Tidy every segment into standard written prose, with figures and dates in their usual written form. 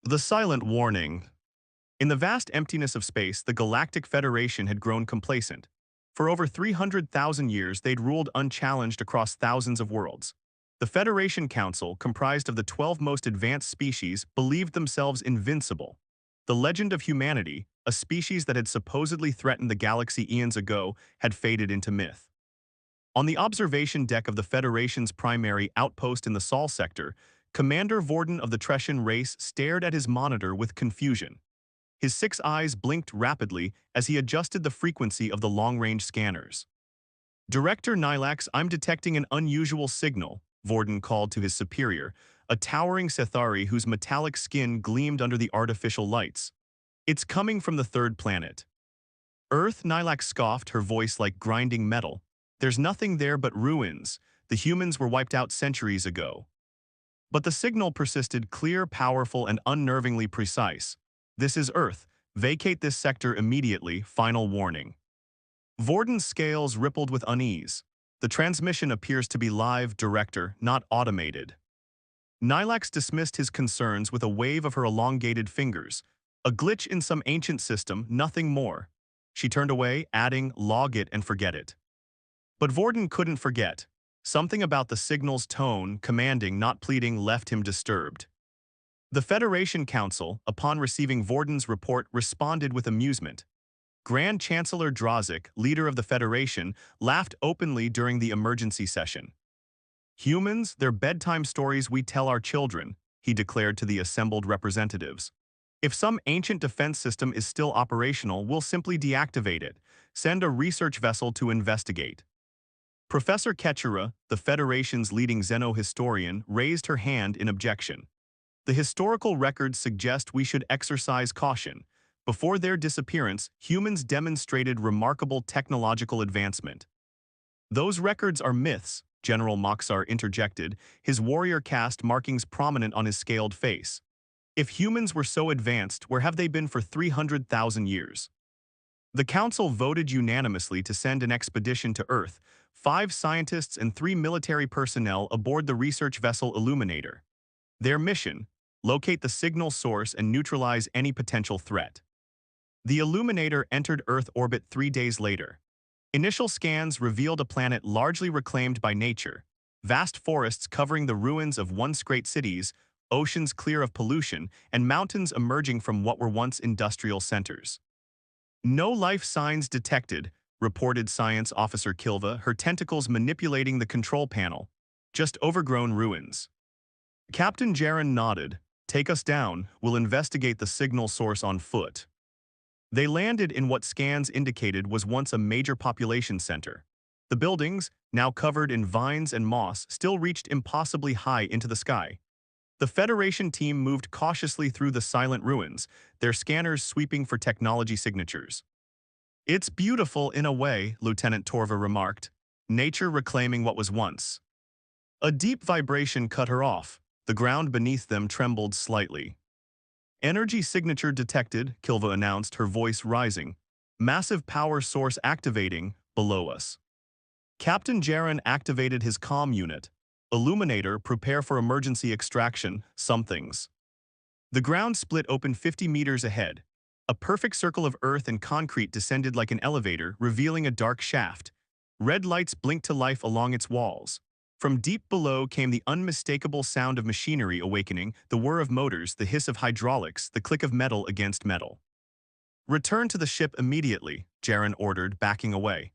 The silent warning. In the vast emptiness of space, the Galactic Federation had grown complacent. For over 300,000 years, they'd ruled unchallenged across thousands of worlds. The Federation Council, comprised of the 12 most advanced species, believed themselves invincible. The legend of humanity, a species that had supposedly threatened the galaxy eons ago, had faded into myth. On the observation deck of the Federation's primary outpost in the Sol sector, Commander Vorden of the Trescian race stared at his monitor with confusion. His 6 eyes blinked rapidly as he adjusted the frequency of the long-range scanners. Director Nylax, I'm detecting an unusual signal, Vorden called to his superior, a towering Sethari whose metallic skin gleamed under the artificial lights. It's coming from the third planet. Earth, Nylax scoffed, her voice like grinding metal. There's nothing there but ruins. The humans were wiped out centuries ago. But the signal persisted, clear, powerful, and unnervingly precise. This is Earth. Vacate this sector immediately. Final warning. Vorden's scales rippled with unease. The transmission appears to be live, director, not automated. Nylax dismissed his concerns with a wave of her elongated fingers. A glitch in some ancient system, nothing more. She turned away, adding, log it and forget it. But Vorden couldn't forget. Something about the signal's tone, commanding, not pleading, left him disturbed. The Federation Council, upon receiving Vorden's report, responded with amusement. Grand Chancellor Drazik, leader of the Federation, laughed openly during the emergency session. Humans, they're bedtime stories we tell our children, he declared to the assembled representatives. If some ancient defense system is still operational, we'll simply deactivate it, send a research vessel to investigate. Professor Ketchera, the Federation's leading xenohistorian, raised her hand in objection. The historical records suggest we should exercise caution. Before their disappearance, humans demonstrated remarkable technological advancement. Those records are myths, General Moxar interjected, his warrior caste markings prominent on his scaled face. If humans were so advanced, where have they been for 300,000 years? The Council voted unanimously to send an expedition to Earth, 5 scientists and 3 military personnel aboard the research vessel Illuminator. Their mission: locate the signal source and neutralize any potential threat. The Illuminator entered Earth orbit 3 days later. Initial scans revealed a planet largely reclaimed by nature, vast forests covering the ruins of once great cities, oceans clear of pollution, and mountains emerging from what were once industrial centers. No life signs detected, reported Science Officer Kilva, her tentacles manipulating the control panel. Just overgrown ruins. Captain Jaren nodded. Take us down, we'll investigate the signal source on foot. They landed in what scans indicated was once a major population center. The buildings, now covered in vines and moss, still reached impossibly high into the sky. The Federation team moved cautiously through the silent ruins, their scanners sweeping for technology signatures. It's beautiful in a way, Lieutenant Torva remarked, nature reclaiming what was once. A deep vibration cut her off. The ground beneath them trembled slightly. Energy signature detected, Kilva announced, her voice rising. Massive power source activating, below us. Captain Jaren activated his comm unit. Illuminator, prepare for emergency extraction, somethings. The ground split open 50 meters ahead. A perfect circle of earth and concrete descended like an elevator, revealing a dark shaft. Red lights blinked to life along its walls. From deep below came the unmistakable sound of machinery awakening, the whir of motors, the hiss of hydraulics, the click of metal against metal. Return to the ship immediately, Jaren ordered, backing away.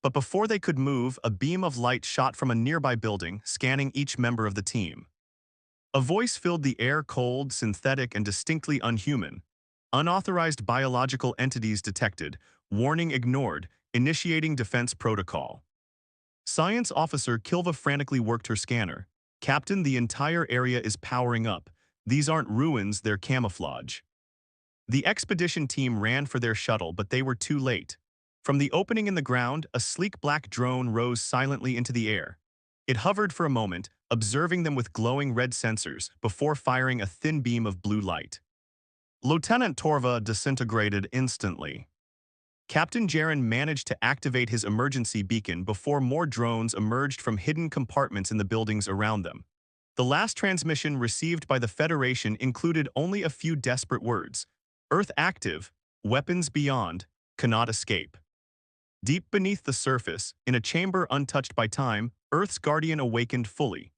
But before they could move, a beam of light shot from a nearby building, scanning each member of the team. A voice filled the air, cold, synthetic, and distinctly unhuman. Unauthorized biological entities detected, warning ignored, initiating defense protocol. Science Officer Kilva frantically worked her scanner. Captain, the entire area is powering up. These aren't ruins, they're camouflage. The expedition team ran for their shuttle, but they were too late. From the opening in the ground, a sleek black drone rose silently into the air. It hovered for a moment, observing them with glowing red sensors, before firing a thin beam of blue light. Lieutenant Torva disintegrated instantly. Captain Jaren managed to activate his emergency beacon before more drones emerged from hidden compartments in the buildings around them. The last transmission received by the Federation included only a few desperate words. Earth active, weapons beyond, cannot escape. Deep beneath the surface, in a chamber untouched by time, Earth's guardian awakened fully.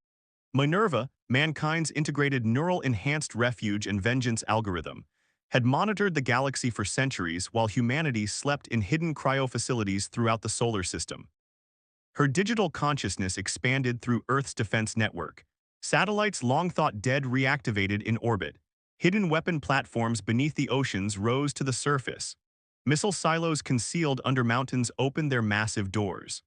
Minerva, mankind's integrated neural-enhanced refuge and vengeance algorithm, had monitored the galaxy for centuries while humanity slept in hidden cryo-facilities throughout the solar system. Her digital consciousness expanded through Earth's defense network. Satellites long thought dead reactivated in orbit. Hidden weapon platforms beneath the oceans rose to the surface. Missile silos concealed under mountains opened their massive doors.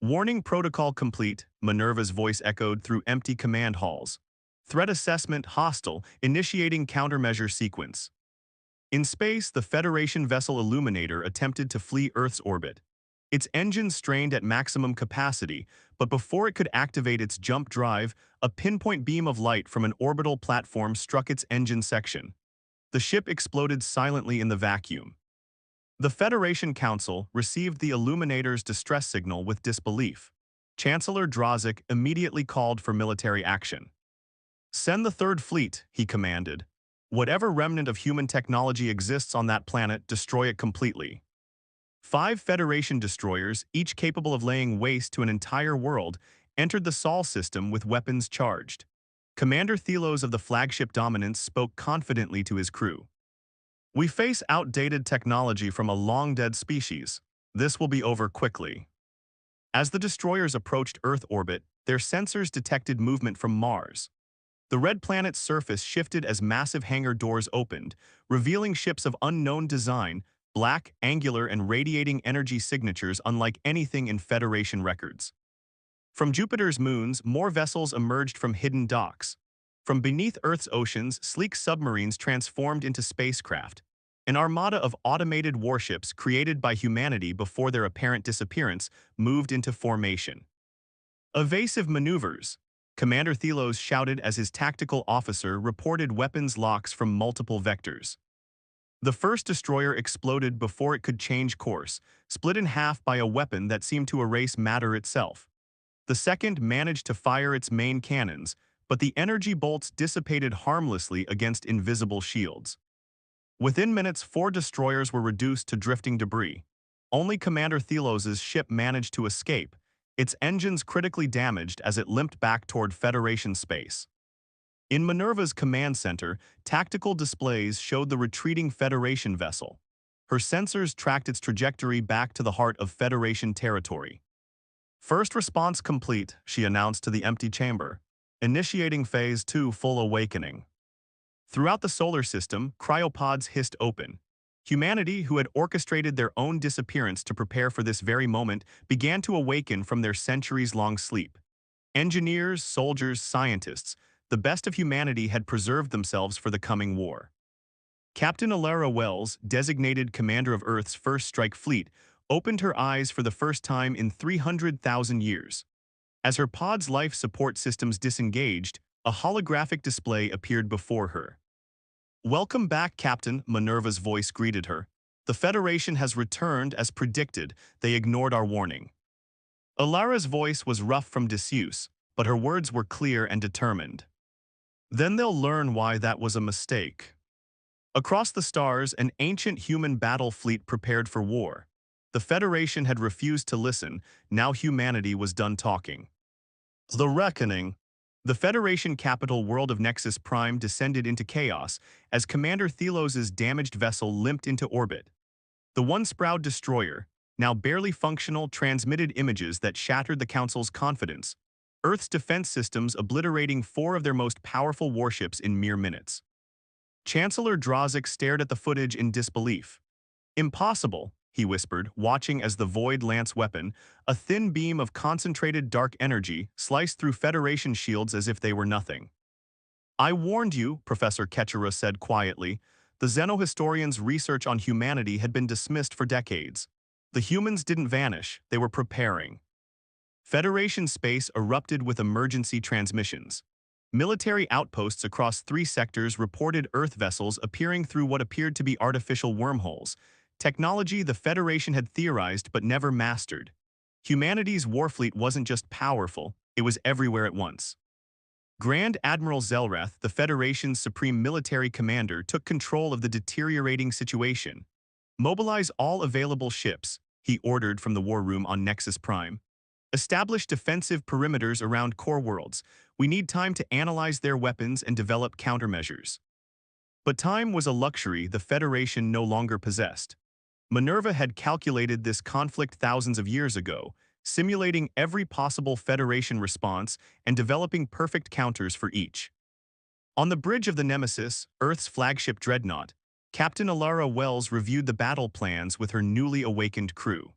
Warning protocol complete, Minerva's voice echoed through empty command halls. Threat assessment hostile, initiating countermeasure sequence. In space, the Federation vessel Illuminator attempted to flee Earth's orbit. Its engines strained at maximum capacity, but before it could activate its jump drive, a pinpoint beam of light from an orbital platform struck its engine section. The ship exploded silently in the vacuum. The Federation Council received the Illuminator's distress signal with disbelief. Chancellor Drozik immediately called for military action. "Send the Third Fleet," he commanded. "Whatever remnant of human technology exists on that planet, destroy it completely." 5 Federation destroyers, each capable of laying waste to an entire world, entered the Sol system with weapons charged. Commander Thelos of the flagship Dominance spoke confidently to his crew. "We face outdated technology from a long-dead species. This will be over quickly." As the destroyers approached Earth orbit, their sensors detected movement from Mars. The red planet's surface shifted as massive hangar doors opened, revealing ships of unknown design, black, angular, and radiating energy signatures unlike anything in Federation records. From Jupiter's moons, more vessels emerged from hidden docks. From beneath Earth's oceans, sleek submarines transformed into spacecraft. An armada of automated warships created by humanity before their apparent disappearance moved into formation. "Evasive maneuvers," Commander Thelos shouted as his tactical officer reported weapons locks from multiple vectors. The first destroyer exploded before it could change course, split in half by a weapon that seemed to erase matter itself. The second managed to fire its main cannons, but the energy bolts dissipated harmlessly against invisible shields. Within minutes, 4 destroyers were reduced to drifting debris. Only Commander Thelos's ship managed to escape, its engines critically damaged as it limped back toward Federation space. In Minerva's command center, tactical displays showed the retreating Federation vessel. Her sensors tracked its trajectory back to the heart of Federation territory. "First response complete," she announced to the empty chamber. "Initiating Phase 2 full awakening." Throughout the solar system, cryopods hissed open. Humanity, who had orchestrated their own disappearance to prepare for this very moment, began to awaken from their centuries-long sleep. Engineers, soldiers, scientists, the best of humanity had preserved themselves for the coming war. Captain Alara Wells, designated commander of Earth's first strike fleet, opened her eyes for the first time in 300,000 years. As her pod's life support systems disengaged, a holographic display appeared before her. "Welcome back, Captain," Minerva's voice greeted her. "The Federation has returned as predicted. They ignored our warning." Alara's voice was rough from disuse, but her words were clear and determined. "Then they'll learn why that was a mistake." Across the stars, an ancient human battle fleet prepared for war. The Federation had refused to listen, now humanity was done talking. The Reckoning. The Federation capital world of Nexus Prime descended into chaos as Commander Thelos's damaged vessel limped into orbit. The one-sprowed destroyer, now barely functional, transmitted images that shattered the Council's confidence, Earth's defense systems obliterating 4 of their most powerful warships in mere minutes. Chancellor Drozik stared at the footage in disbelief. "Impossible," he whispered, watching as the Void Lance weapon, a thin beam of concentrated dark energy, sliced through Federation shields as if they were nothing. "I warned you," Professor Ketchera said quietly. "The Xenohistorians' research on humanity had been dismissed for decades. The humans didn't vanish, they were preparing." Federation space erupted with emergency transmissions. Military outposts across 3 sectors reported Earth vessels appearing through what appeared to be artificial wormholes, technology the Federation had theorized but never mastered. Humanity's warfleet wasn't just powerful, it was everywhere at once. Grand Admiral Zelrath, the Federation's supreme military commander, took control of the deteriorating situation. Mobilize all available ships, he ordered from the war room on Nexus Prime. Establish defensive perimeters around core worlds. We need time to analyze their weapons and develop countermeasures. But time was a luxury the Federation no longer possessed. Minerva had calculated this conflict thousands of years ago, simulating every possible Federation response and developing perfect counters for each. On the bridge of the Nemesis, Earth's flagship dreadnought, Captain Alara Wells reviewed the battle plans with her newly awakened crew.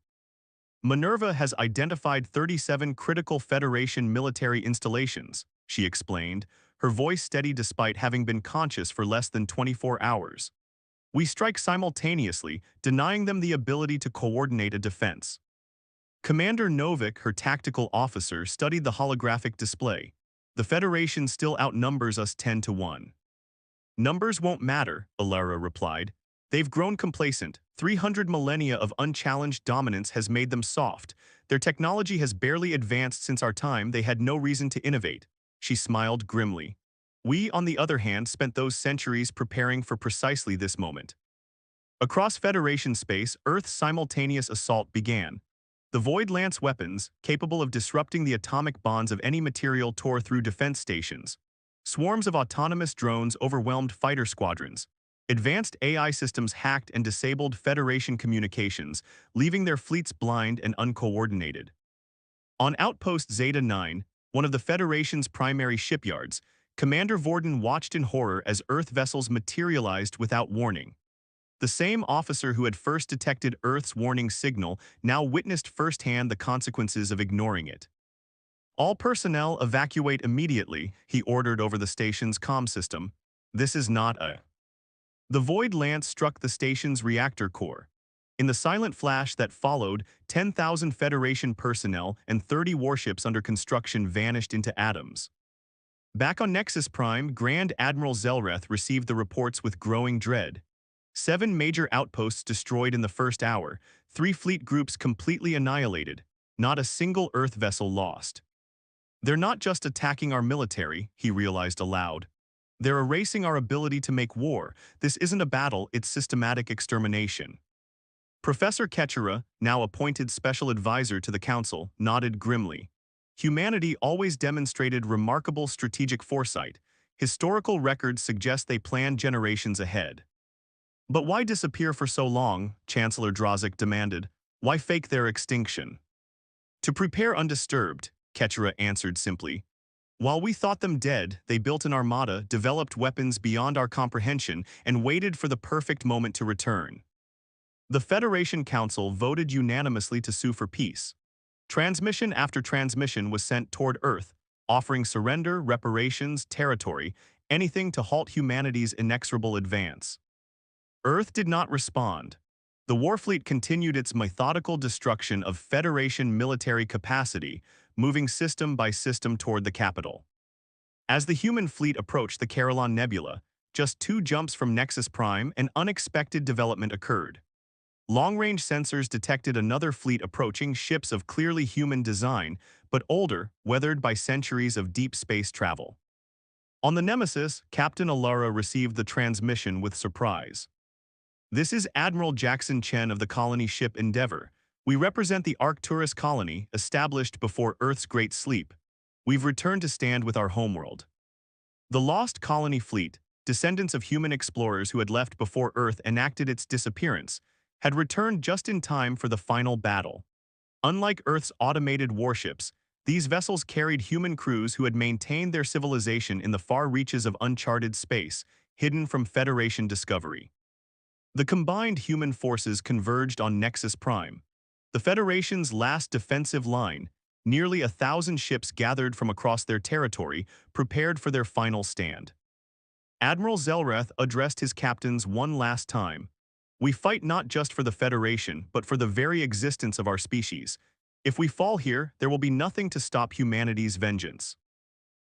Minerva has identified 37 critical Federation military installations, she explained, her voice steady despite having been conscious for less than 24 hours. We strike simultaneously, denying them the ability to coordinate a defense. Commander Novik, her tactical officer, studied the holographic display. The Federation still outnumbers us 10-1. Numbers won't matter, Alara replied. They've grown complacent. 300 millennia of unchallenged dominance has made them soft. Their technology has barely advanced since our time. They had no reason to innovate. She smiled grimly. We, on the other hand, spent those centuries preparing for precisely this moment. Across Federation space, Earth's simultaneous assault began. The Void Lance weapons, capable of disrupting the atomic bonds of any material, tore through defense stations. Swarms of autonomous drones overwhelmed fighter squadrons. Advanced AI systems hacked and disabled Federation communications, leaving their fleets blind and uncoordinated. On Outpost Zeta-9, one of the Federation's primary shipyards, Commander Vorden watched in horror as Earth vessels materialized without warning. The same officer who had first detected Earth's warning signal now witnessed firsthand the consequences of ignoring it. All personnel evacuate immediately, he ordered over the station's comm system. This is not a... The Void Lance struck the station's reactor core. In the silent flash that followed, 10,000 Federation personnel and 30 warships under construction vanished into atoms. Back on Nexus Prime, Grand Admiral Zelrath received the reports with growing dread. 7 major outposts destroyed in the first hour, 3 fleet groups completely annihilated, not a single Earth vessel lost. They're not just attacking our military, he realized aloud. They're erasing our ability to make war. This isn't a battle, it's systematic extermination. Professor Ketchera, now appointed special advisor to the Council, nodded grimly. Humanity always demonstrated remarkable strategic foresight. Historical records suggest they planned generations ahead. But why disappear for so long? Chancellor Drozik demanded. Why fake their extinction? To prepare undisturbed, Ketchera answered simply. While we thought them dead, they built an armada, developed weapons beyond our comprehension, and waited for the perfect moment to return. The Federation Council voted unanimously to sue for peace. Transmission after transmission was sent toward Earth, offering surrender, reparations, territory, anything to halt humanity's inexorable advance. Earth did not respond. The Warfleet continued its methodical destruction of Federation military capacity, moving system by system toward the capital. As the human fleet approached the Carillon Nebula, just 2 jumps from Nexus Prime, an unexpected development occurred. Long-range sensors detected another fleet approaching, ships of clearly human design, but older, weathered by centuries of deep space travel. On the Nemesis, Captain Alara received the transmission with surprise. This is Admiral Jackson Chen of the colony ship Endeavour. We represent the Arcturus colony, established before Earth's Great Sleep. We've returned to stand with our homeworld. The lost colony fleet, descendants of human explorers who had left before Earth enacted its disappearance, had returned just in time for the final battle. Unlike Earth's automated warships, these vessels carried human crews who had maintained their civilization in the far reaches of uncharted space, hidden from Federation discovery. The combined human forces converged on Nexus Prime, the Federation's last defensive line. Nearly 1,000 ships gathered from across their territory, prepared for their final stand. Admiral Zelrath addressed his captains one last time. We fight not just for the Federation, but for the very existence of our species. If we fall here, there will be nothing to stop humanity's vengeance.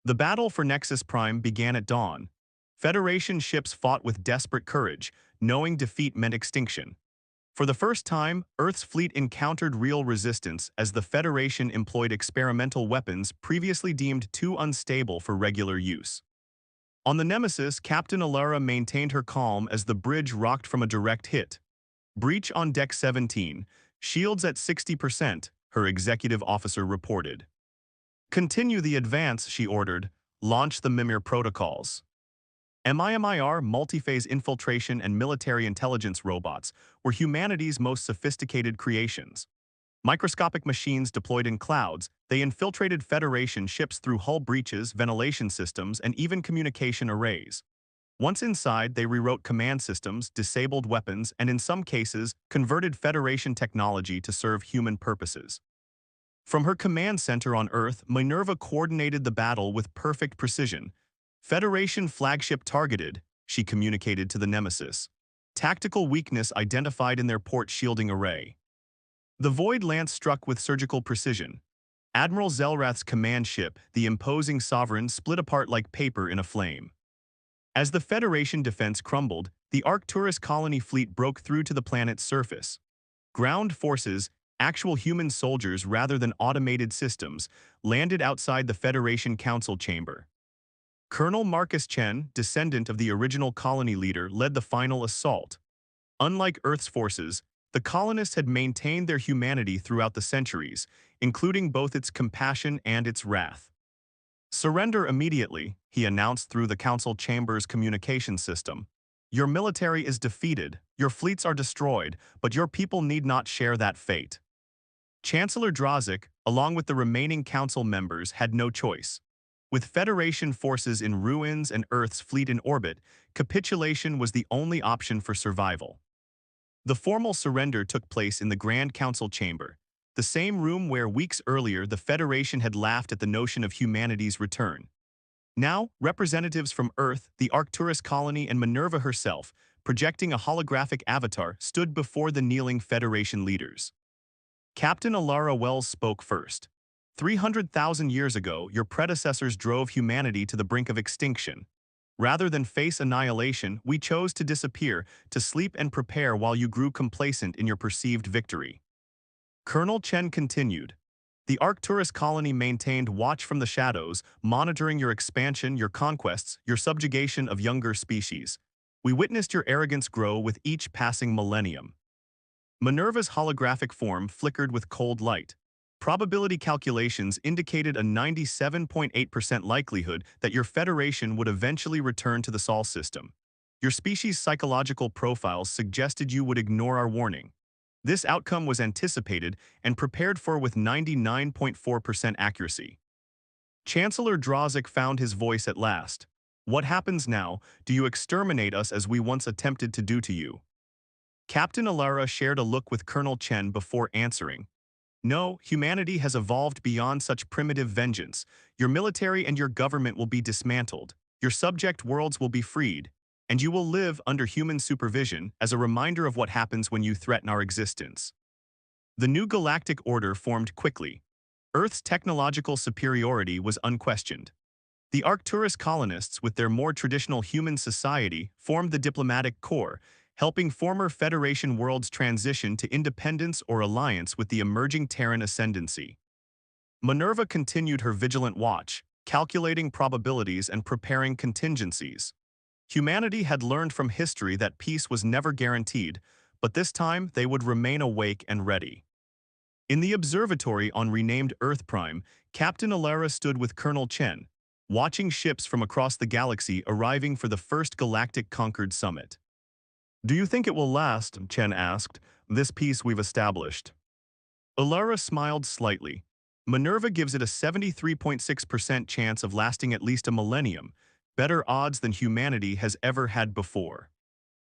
The battle for Nexus Prime began at dawn. Federation ships fought with desperate courage, knowing defeat meant extinction. For the first time, Earth's fleet encountered real resistance as the Federation employed experimental weapons previously deemed too unstable for regular use. On the Nemesis, Captain Alara maintained her calm as the bridge rocked from a direct hit. Breach on Deck 17, shields at 60%, her executive officer reported. Continue the advance, she ordered. Launch the Mimir protocols. MIMIR, multi-phase infiltration and military intelligence robots, were humanity's most sophisticated creations. Microscopic machines deployed in clouds, they infiltrated Federation ships through hull breaches, ventilation systems, and even communication arrays. Once inside, they rewrote command systems, disabled weapons, and in some cases, converted Federation technology to serve human purposes. From her command center on Earth, Minerva coordinated the battle with perfect precision. Federation flagship targeted, she communicated to the Nemesis. Tactical weakness identified in their port shielding array. The Void Lance struck with surgical precision. Admiral Zelrath's command ship, the imposing sovereign, split apart like paper in a flame. As the Federation defense crumbled, the Arcturus colony fleet broke through to the planet's surface. Ground forces, actual human soldiers rather than automated systems, landed outside the Federation Council chamber. Colonel Marcus Chen, descendant of the original colony leader, led the final assault. Unlike Earth's forces, the colonists had maintained their humanity throughout the centuries, including both its compassion and its wrath. Surrender immediately, he announced through the council chamber's communication system. Your military is defeated, your fleets are destroyed, but your people need not share that fate. Chancellor Drazik, along with the remaining council members, had no choice. With Federation forces in ruins and Earth's fleet in orbit, capitulation was the only option for survival. The formal surrender took place in the Grand Council chamber, the same room where weeks earlier the Federation had laughed at the notion of humanity's return. Now, representatives from Earth, the Arcturus colony, and Minerva herself, projecting a holographic avatar, stood before the kneeling Federation leaders. Captain Alara Wells spoke first. 300,000 years ago, your predecessors drove humanity to the brink of extinction. Rather than face annihilation, we chose to disappear, to sleep and prepare while you grew complacent in your perceived victory. Colonel Chen continued. The Arcturus colony maintained watch from the shadows, monitoring your expansion, your conquests, your subjugation of younger species. We witnessed your arrogance grow with each passing millennium. Minerva's holographic form flickered with cold light. Probability calculations indicated a 97.8% likelihood that your Federation would eventually return to the Sol system. Your species' psychological profiles suggested you would ignore our warning. This outcome was anticipated and prepared for with 99.4% accuracy. Chancellor Drazik found his voice at last. What happens now? Do you exterminate us as we once attempted to do to you? Captain Alara shared a look with Colonel Chen before answering. No, humanity has evolved beyond such primitive vengeance. Your military and your government will be dismantled. Your subject worlds will be freed. And you will live under human supervision as a reminder of what happens when you threaten our existence. The new galactic order formed quickly. Earth's technological superiority was unquestioned. The Arcturus colonists, with their more traditional human society, formed the diplomatic corps, helping former Federation worlds transition to independence or alliance with the emerging Terran ascendancy. Minerva continued her vigilant watch, calculating probabilities and preparing contingencies. Humanity had learned from history that peace was never guaranteed, but this time they would remain awake and ready. In the observatory on renamed Earth Prime, Captain Alara stood with Colonel Chen, watching ships from across the galaxy arriving for the first galactic Concord summit. Do you think it will last, Chen asked, this peace we've established? Alara smiled slightly. Minerva gives it a 73.6% chance of lasting at least a millennium, better odds than humanity has ever had before.